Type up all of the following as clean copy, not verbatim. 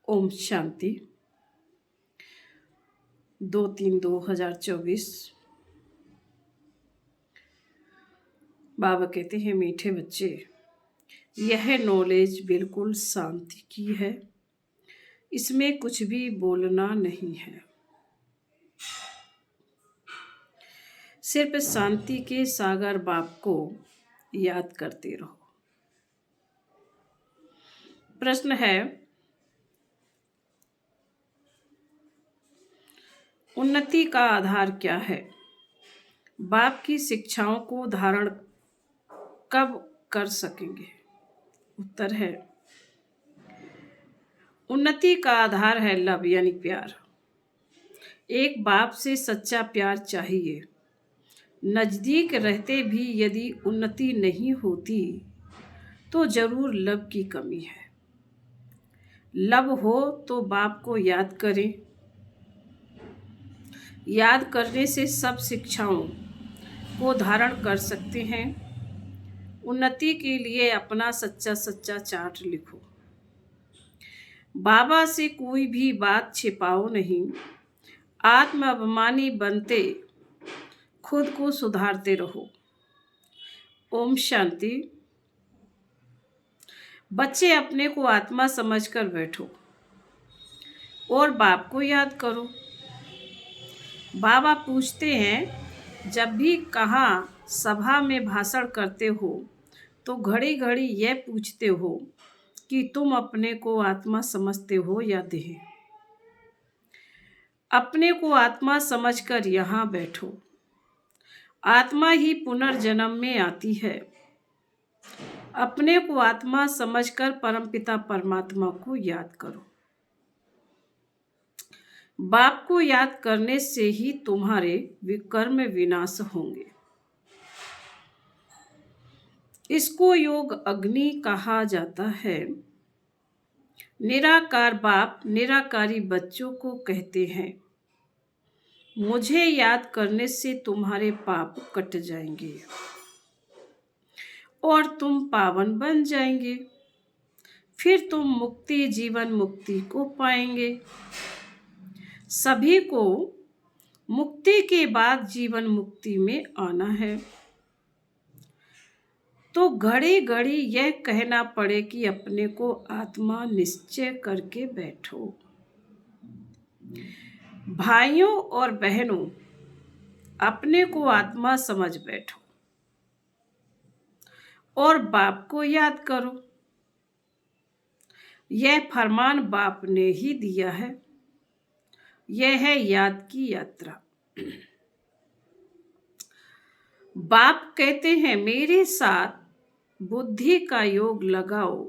ओम शांति। 2/3/2024। बाबा कहते हैं, मीठे बच्चे, यह नॉलेज बिल्कुल शांति की है, इसमें कुछ भी बोलना नहीं है। सिर्फ शांति के सागर बाप को याद करते रहो। प्रश्न है, उन्नति का आधार क्या है? बाप की शिक्षाओं को धारण कब कर सकेंगे? उत्तर है, उन्नति का आधार है लव यानी प्यार। एक बाप से सच्चा प्यार चाहिए। नजदीक रहते भी यदि उन्नति नहीं होती तो जरूर लव की कमी है। लव हो तो बाप को याद करें। याद करने से सब शिक्षाओं को धारण कर सकते हैं। उन्नति के लिए अपना सच्चा सच्चा चार्ट लिखो। बाबा से कोई भी बात छिपाओ नहीं। आत्म अभिमानी बनते खुद को सुधारते रहो। ओम शांति। बच्चे, अपने को आत्मा समझकर बैठो और बाप को याद करो। बाबा पूछते हैं, जब भी कहाँ सभा में भाषण करते हो तो घड़ी घड़ी यह पूछते हो कि तुम अपने को आत्मा समझते हो या देह? अपने को आत्मा समझकर यहाँ बैठो। आत्मा ही पुनर्जन्म में आती है। अपने को आत्मा समझकर परमपिता परमात्मा को याद करो। बाप को याद करने से ही तुम्हारे विकर्म विनाश होंगे। इसको योग अग्नि कहा जाता है। निराकार बाप निराकारी बच्चों को कहते हैं, मुझे याद करने से तुम्हारे पाप कट जाएंगे और तुम पावन बन जाएंगे। फिर तुम मुक्ति जीवन मुक्ति को पाएंगे। सभी को मुक्ति के बाद जीवन मुक्ति में आना है तो घड़ी घड़ी यह कहना पड़े कि अपने को आत्मा निश्चय करके बैठो। भाइयों और बहनों, अपने को आत्मा समझ बैठो और बाप को याद करो। यह फरमान बाप ने ही दिया है। यह है याद की यात्रा। बाप कहते हैं, मेरे साथ बुद्धि का योग लगाओ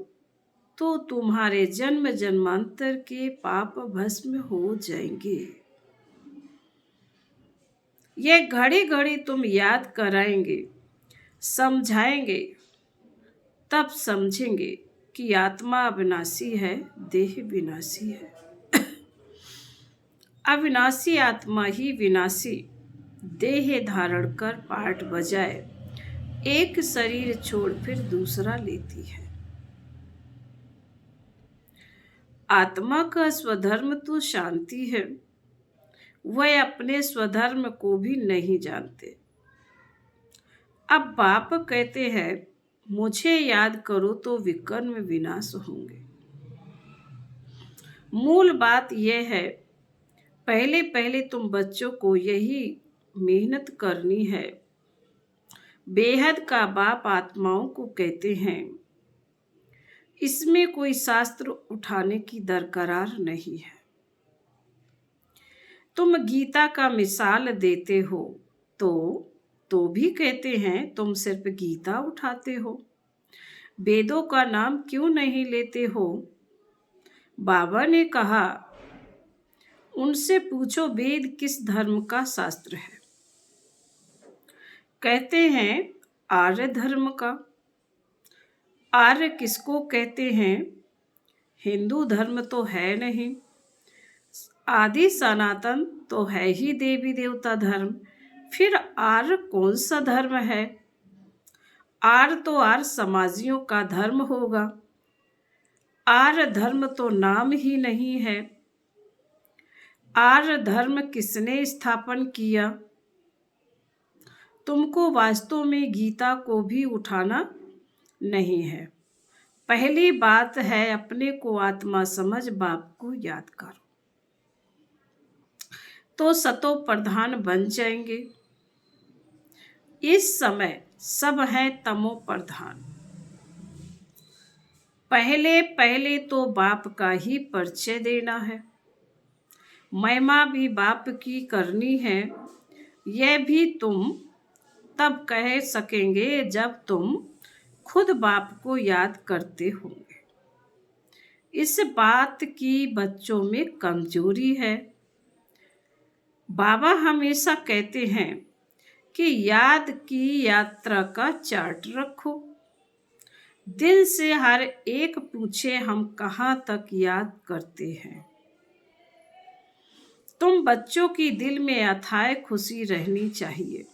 तो तुम्हारे जन्म जन्मांतर के पाप भस्म हो जाएंगे। यह घड़ी घड़ी तुम याद कराएंगे, समझाएंगे, तब समझेंगे कि आत्मा अविनाशी है, देह विनाशी है। अविनाशी आत्मा ही विनाशी देह धारण कर पाठ बजाए एक शरीर छोड़ फिर दूसरा लेती है। आत्मा का स्वधर्म तो शांति है। वह अपने स्वधर्म को भी नहीं जानते। अब बाप कहते हैं, मुझे याद करो तो विकर्म विनाश होंगे। मूल बात यह है, पहले पहले तुम बच्चों को यही मेहनत करनी है। बेहद का बाप आत्माओं को कहते हैं, इसमें कोई शास्त्र उठाने की दरकार नहीं है। तुम गीता का मिसाल देते हो तो भी कहते हैं तुम सिर्फ गीता उठाते हो, वेदों का नाम क्यों नहीं लेते हो? बाबा ने कहा, उनसे पूछो वेद किस धर्म का शास्त्र है? कहते हैं आर्य धर्म का। आर्य किसको कहते हैं? हिंदू धर्म तो है नहीं। आदि सनातन तो है ही देवी देवता धर्म। फिर आर्य कौन सा धर्म है? आर्य तो आर्य समाजियों का धर्म होगा। आर्य धर्म तो नाम ही नहीं है। आर्य धर्म किसने स्थापन किया? तुमको वास्तव में गीता को भी उठाना नहीं है। पहली बात है, अपने को आत्मा समझ बाप को याद करो, तो सतो प्रधान बन जाएंगे। इस समय सब है तमो प्रधान। पहले पहले तो बाप का ही परिचय देना है। महिमा भी बाप की करनी है। यह भी तुम तब कह सकेंगे जब तुम खुद बाप को याद करते होंगे। इस बात की बच्चों में कमजोरी है। बाबा हमेशा कहते हैं कि याद की यात्रा का चार्ट रखो। दिल से हर एक पूछे, हम कहाँ तक याद करते हैं। तुम बच्चों की दिल में अथाह खुशी रहनी चाहिए।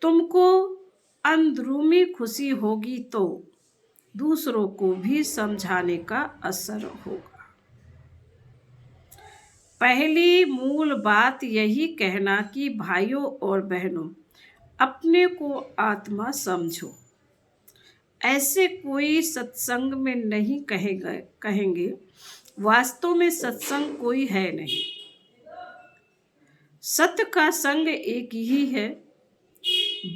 तुमको अंदरूनी खुशी होगी तो दूसरों को भी समझाने का असर होगा। पहली मूल बात यही कहना कि भाइयों और बहनों, अपने को आत्मा समझो। ऐसे कोई सत्संग में नहीं कहेंगे। वास्तव में सत्संग कोई है नहीं। सत्य का संग एक ही है,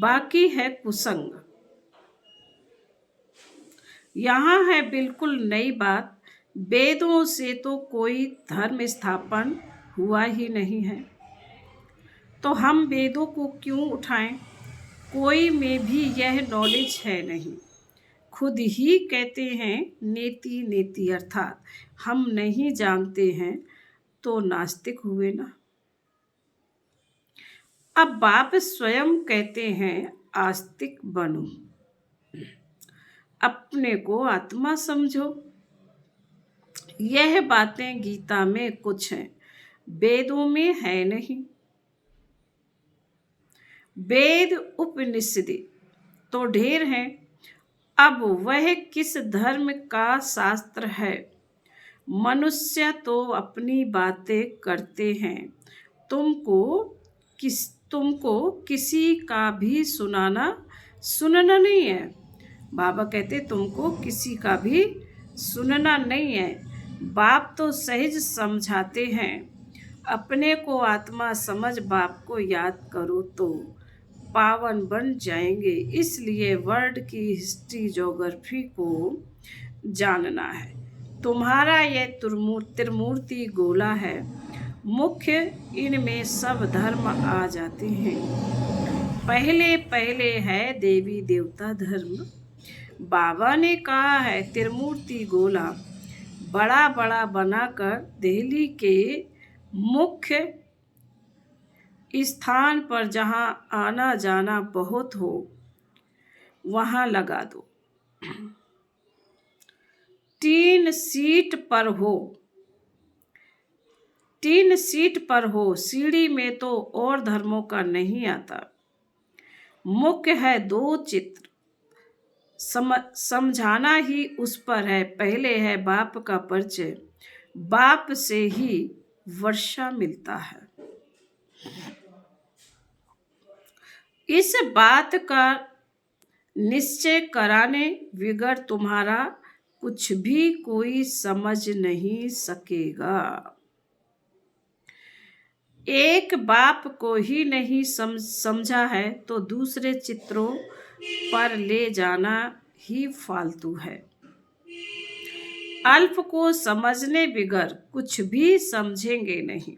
बाकी है कुसंग। यहाँ है बिल्कुल नई बात। वेदों से तो कोई धर्म स्थापन हुआ ही नहीं है, तो हम वेदों को क्यों उठाएं? कोई में भी यह नॉलेज है नहीं। खुद ही कहते हैं नेति नेति, अर्थात हम नहीं जानते हैं, तो नास्तिक हुए ना। अब बाप स्वयं कहते हैं आस्तिक बनो, अपने को आत्मा समझो। यह बातें गीता में कुछ हैं, वेदों में है नहीं। वेद उपनिषद तो ढेर हैं। अब वह किस धर्म का शास्त्र है? मनुष्य तो अपनी बातें करते हैं। तुमको किसी का भी सुनना नहीं है। बाबा कहते तुमको किसी का भी सुनना नहीं है। बाप तो सहज समझाते हैं, अपने को आत्मा समझ बाप को याद करो तो पावन बन जाएंगे। इसलिए वर्ल्ड की हिस्ट्री ज्योग्राफी को जानना है। तुम्हारा यह त्रिमूर्ति गोला है, मुख्य इनमें सब धर्म आ जाते हैं। पहले पहले है देवी देवता धर्म। बाबा ने कहा है त्रिमूर्ति गोला बड़ा बड़ा बनाकर दिल्ली के मुख्य स्थान पर जहां आना जाना बहुत हो वहां लगा दो। 3 सीट पर हो। सीढ़ी में तो और धर्मों का नहीं आता। मुख्य है 2 चित्र, समझाना ही उस पर है। पहले है बाप का परिचय, बाप से ही वर्षा मिलता है। इस बात का निश्चय कराने बिगड़ तुम्हारा कुछ भी कोई समझ नहीं सकेगा। एक बाप को ही नहीं समझा है तो दूसरे चित्रों पर ले जाना ही फालतू है। अल्प को समझने बिगर कुछ भी समझेंगे नहीं।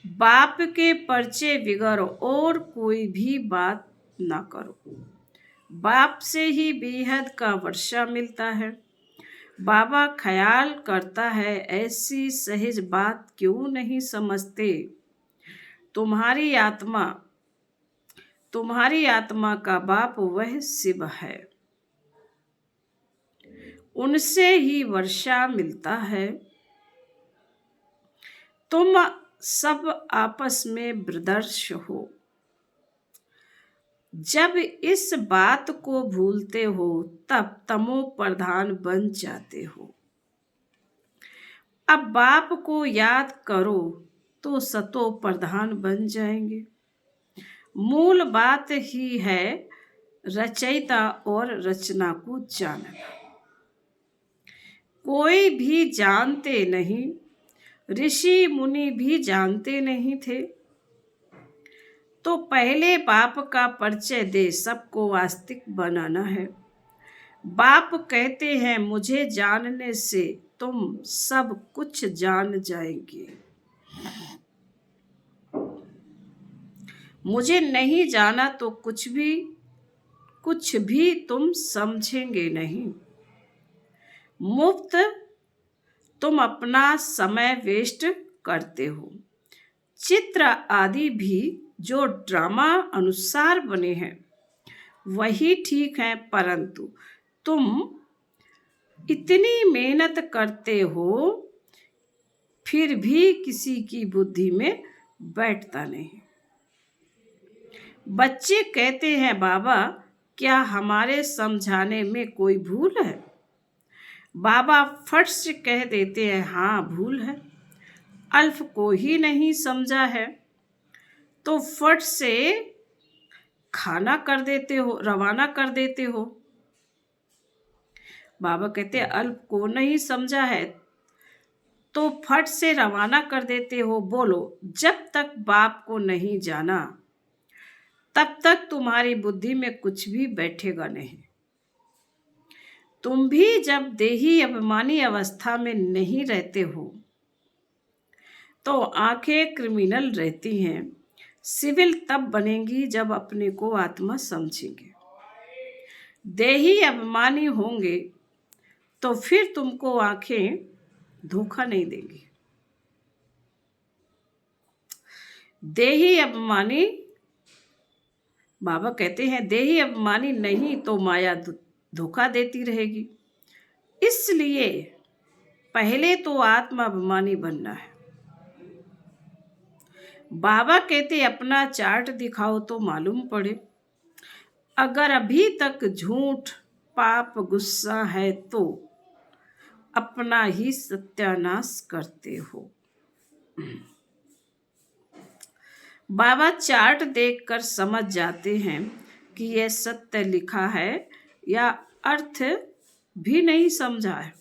बाप के परिचय बिगर और कोई भी बात ना करो। बाप से ही बेहद का वर्षा मिलता है। बाबा ख्याल करता है ऐसी सहज बात क्यों नहीं समझते। तुम्हारी आत्मा का बाप वह शिव है, उनसे ही वर्षा मिलता है। तुम सब आपस में ब्रदर्स हो। जब इस बात को भूलते हो तब तमो प्रधान बन जाते हो। अब बाप को याद करो तो सतो प्रधान बन जाएंगे। मूल बात ही है रचयिता और रचना को जानना। कोई भी जानते नहीं, ऋषि मुनि भी जानते नहीं थे। तो पहले बाप का परिचय दे, सबको वास्तविक बनाना है। बाप कहते हैं मुझे जानने से तुम सब कुछ जान जाएंगे। मुझे नहीं जाना तो कुछ भी तुम समझेंगे नहीं। मुफ्त तुम अपना समय वेस्ट करते हो। चित्र आदि भी जो ड्रामा अनुसार बने हैं वही ठीक है, परंतु तुम इतनी मेहनत करते हो फिर भी किसी की बुद्धि में बैठता नहीं। बच्चे कहते हैं बाबा क्या हमारे समझाने में कोई भूल है? बाबा फट से कह देते हैं हाँ भूल है। अल्फ को ही नहीं समझा है तो फट से खाना कर देते हो, रवाना कर देते हो। बाबा कहते हैं अल्फ को नहीं समझा है तो फट से रवाना कर देते हो। बोलो जब तक बाप को नहीं जाना तब तक तुम्हारी बुद्धि में कुछ भी बैठेगा नहीं। तुम भी जब देही अभिमानी अवस्था में नहीं रहते हो तो आंखें क्रिमिनल रहती हैं। सिविल तब बनेंगी जब अपने को आत्मा समझेंगे। देही अभिमानी होंगे तो फिर तुमको आंखें धोखा नहीं देंगी। देही अभिमानी, बाबा कहते हैं देही अभिमानी नहीं तो माया धोखा देती रहेगी। इसलिए पहले तो आत्मा अभिमानी बनना है। बाबा कहते अपना चार्ट दिखाओ तो मालूम पड़े। अगर अभी तक झूठ पाप गुस्सा है तो अपना ही सत्यानाश करते हो। बाबा चार्ट देखकर समझ जाते हैं कि यह सत्य लिखा है या अर्थ भी नहीं समझा है।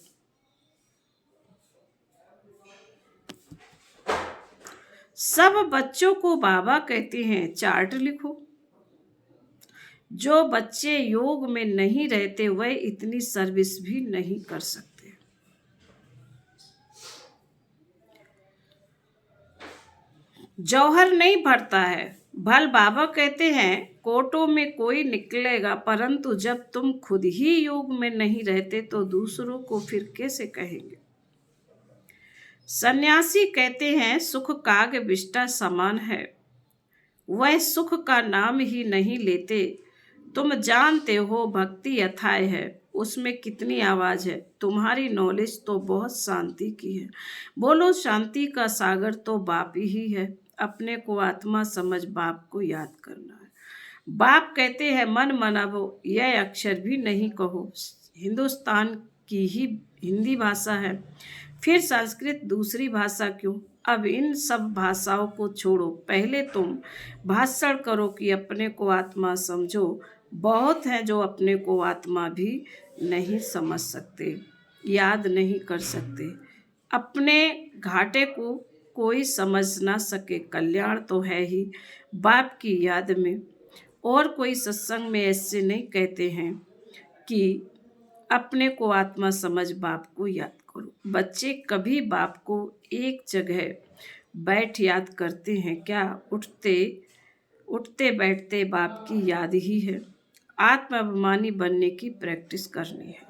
सब बच्चों को बाबा कहते हैं चार्ट लिखो। जो बच्चे योग में नहीं रहते वह इतनी सर्विस भी नहीं कर सकते। जौहर नहीं भरता है। भल बाबा कहते हैं कोटों में कोई निकलेगा, परंतु जब तुम खुद ही योग में नहीं रहते तो दूसरों को फिर कैसे कहेंगे। सन्यासी कहते हैं सुख काग विष्टा समान है, वह सुख का नाम ही नहीं लेते। तुम जानते हो भक्ति अथाय है, उसमें कितनी आवाज है। तुम्हारी नॉलेज तो बहुत शांति की है। बोलो शांति का सागर तो बाप ही है। अपने को आत्मा समझ बाप को याद करना है। बाप कहते हैं मन मनावो, यह अक्षर भी नहीं कहो। हिंदुस्तान की ही हिंदी भाषा है, फिर संस्कृत दूसरी भाषा क्यों। अब इन सब भाषाओं को छोड़ो, पहले तुम भाषण करो कि अपने को आत्मा समझो। बहुत हैं जो अपने को आत्मा भी नहीं समझ सकते, याद नहीं कर सकते। अपने घाटे को कोई समझ ना सके, कल्याण तो है ही बाप की याद में। और कोई सत्संग में ऐसे नहीं कहते हैं कि अपने को आत्मा समझ बाप को याद करो। बच्चे कभी बाप को एक जगह बैठ याद करते हैं क्या? उठते बैठते बाप की याद ही है। आत्माभिमानी बनने की प्रैक्टिस करनी है।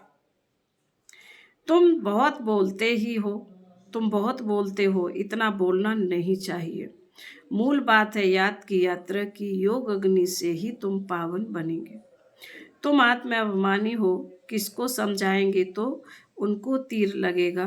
तुम बहुत बोलते हो, इतना बोलना नहीं चाहिए। मूल बात है याद की यात्रा की, योग अग्नि से ही तुम पावन बनेंगे। तुम आत्माभिमानी हो, किसको समझाएंगे तो उनको तीर लगेगा।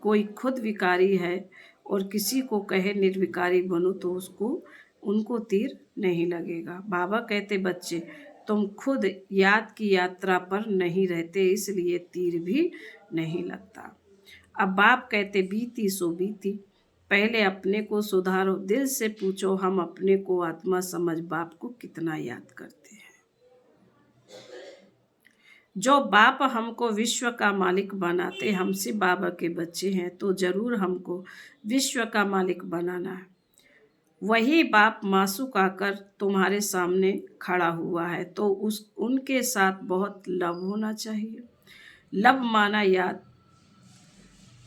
कोई खुद विकारी है और किसी को कहे निर्विकारी बनो तो उसको उनको तीर नहीं लगेगा। बाबा कहते बच्चे तुम खुद याद की यात्रा पर नहीं रहते, इसलिए तीर भी नहीं लगता। अब बाप कहते बीती सो बीती, पहले अपने को सुधारो। दिल से पूछो हम अपने को आत्मा समझ बाप को कितना याद करते हैं। जो बाप हमको विश्व का मालिक बनाते, हमसे बाबा के बच्चे हैं तो जरूर हमको विश्व का मालिक बनाना है। वही बाप मासूक आकर तुम्हारे सामने खड़ा हुआ है तो उनके साथ बहुत लव होना चाहिए। लव माना याद।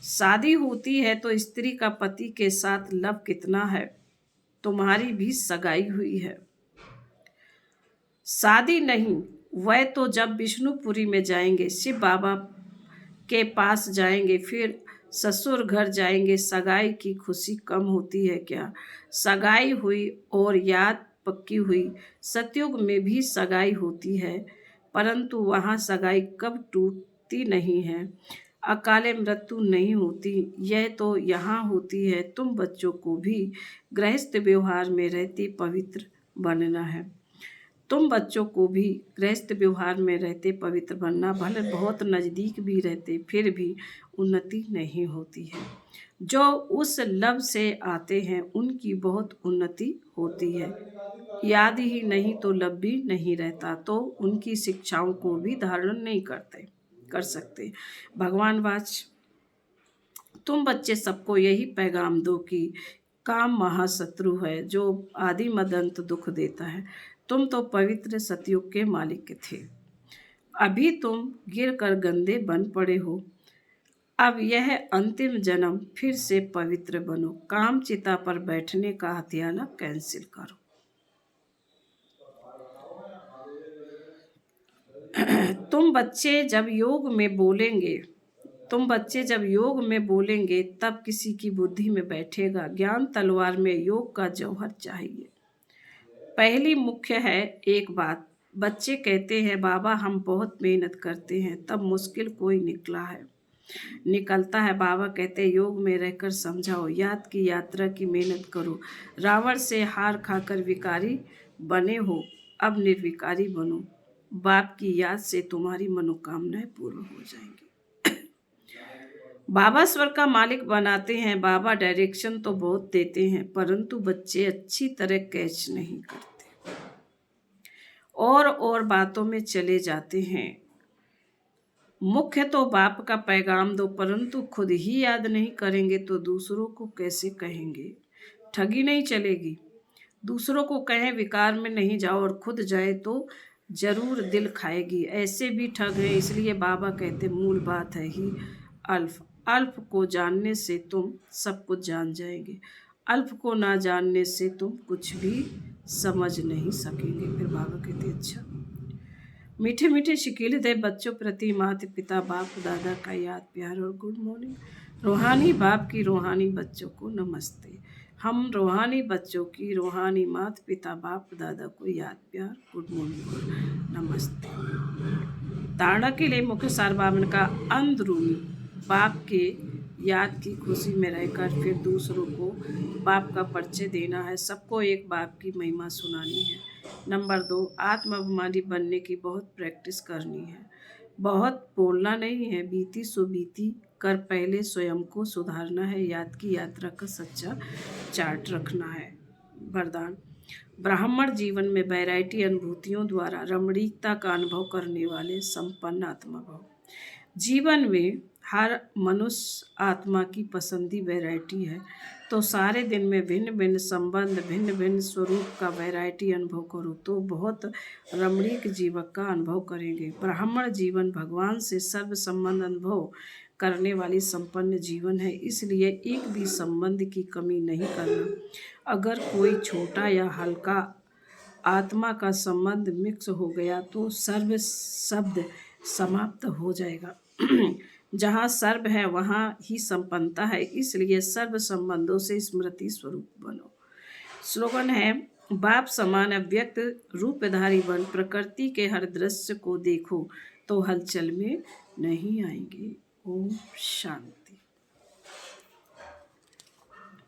शादी होती है तो स्त्री का पति के साथ लव कितना है। तुम्हारी भी सगाई हुई है। शादी नहीं, वह तो जब विष्णुपुरी में जाएंगे, शिव बाबा के पास जाएंगे, फिर ससुर घर जाएंगे। सगाई की खुशी कम होती है क्या। सगाई हुई और याद पक्की हुई। सतयुग में भी सगाई होती है, परंतु वहाँ सगाई कब टूटती नहीं है, अकाले मृत्यु नहीं होती। यह तो यहाँ होती है। तुम बच्चों को भी गृहस्थ व्यवहार में रहते पवित्र बनना है। तुम बच्चों को भी गृहस्थ व्यवहार में रहते पवित्र बनना। भले बहुत नज़दीक भी रहते फिर भी उन्नति नहीं होती है। जो उस लव से आते हैं उनकी बहुत उन्नति होती है। याद ही नहीं तो लव भी नहीं रहता, तो उनकी शिक्षाओं को भी धारण नहीं कर सकते। भगवान वाच तुम बच्चे सबको यही पैगाम दो कि काम महाशत्रु है जो आदि मदंत दुख देता है। तुम तो पवित्र सतयुग के मालिक थे, अभी तुम गिर कर गंदे बन पड़े हो। अब यह अंतिम जन्म फिर से पवित्र बनो। काम चिता पर बैठने का हथियाला कैंसिल करो। तुम बच्चे जब योग में बोलेंगे तब किसी की बुद्धि में बैठेगा। ज्ञान तलवार में योग का जौहर चाहिए। पहली मुख्य है एक बात। बच्चे कहते हैं बाबा हम बहुत मेहनत करते हैं, तब मुश्किल कोई निकलता है। बाबा कहते योग में रहकर समझाओ, याद की यात्रा की मेहनत करो। रावण से हार खाकर विकारी बने हो, अब निर्विकारी बनो। बाप की याद से तुम्हारी मनोकामनाएं पूर्ण हो जाएंगी। बाबा स्वर का मालिक बनाते हैं। बाबा डायरेक्शन तो बहुत देते हैं, परंतु बच्चे अच्छी तरह कैच नहीं करते और बातों में चले जाते हैं। मुख्य तो बाप का पैगाम दो, परंतु खुद ही याद नहीं करेंगे तो दूसरों को कैसे कहेंगे। ठगी नहीं चलेगी। दूसरों को कहें विकार में नहीं जाओ और खुद जाए तो जरूर दिल खाएगी। ऐसे भी ठग है। इसलिए बाबा कहते मूल बात है ही अल्फ। अल्फ को जानने से तुम सब कुछ जान जाएंगे, अल्फ को ना जानने से तुम कुछ भी समझ नहीं सकेंगे। फिर बाबा कहते अच्छा। मीठे मीठे शिकील दे बच्चों प्रति माता पिता बाप दादा का याद प्यार और गुड मॉर्निंग। रूहानी बाप की रूहानी बच्चों को नमस्ते। हम रूहानी बच्चों की रूहानी माता पिता बाप दादा को याद प्यार गुड मॉर्निंग और नमस्ते। धारणा के लिए मुख्य सार बाबन का अंदरूनी बाप के याद की खुशी में रहकर फिर दूसरों को बाप का परिचय देना है। सबको एक बाप की महिमा सुनानी है। नंबर 2, आत्माभिमानी बनने की बहुत प्रैक्टिस करनी है। बहुत बोलना नहीं है, बीती सो बीती कर पहले स्वयं को सुधारना है। याद की यात्रा का सच्चा चार्ट रखना है। वरदान ब्राह्मण जीवन में वैरायटी अनुभूतियों द्वारा रमणीकता का अनुभव करने वाले संपन्न आत्मा भाव। जीवन में हर मनुष्य आत्मा की पसंदी वैरायटी है, तो सारे दिन में भिन्न भिन्न संबंध भिन्न भिन्न स्वरूप का वैरायटी अनुभव करो तो बहुत रमणीक जीवन का अनुभव करेंगे। ब्राह्मण जीवन भगवान से सर्व संबंध अनुभव करने वाली संपन्न जीवन है, इसलिए एक भी संबंध की कमी नहीं करना। अगर कोई छोटा या हल्का आत्मा का संबंध मिक्स हो गया तो सर्व शब्द समाप्त हो जाएगा। जहाँ सर्व है वहाँ ही संपन्नता है, इसलिए सर्व संबंधों से स्मृति स्वरूप बनो। स्लोगन है बाप समान अव्यक्त रूपधारी बन, प्रकृति के हर दृश्य को देखो तो हलचल में नहीं आएंगे। ओम शांति।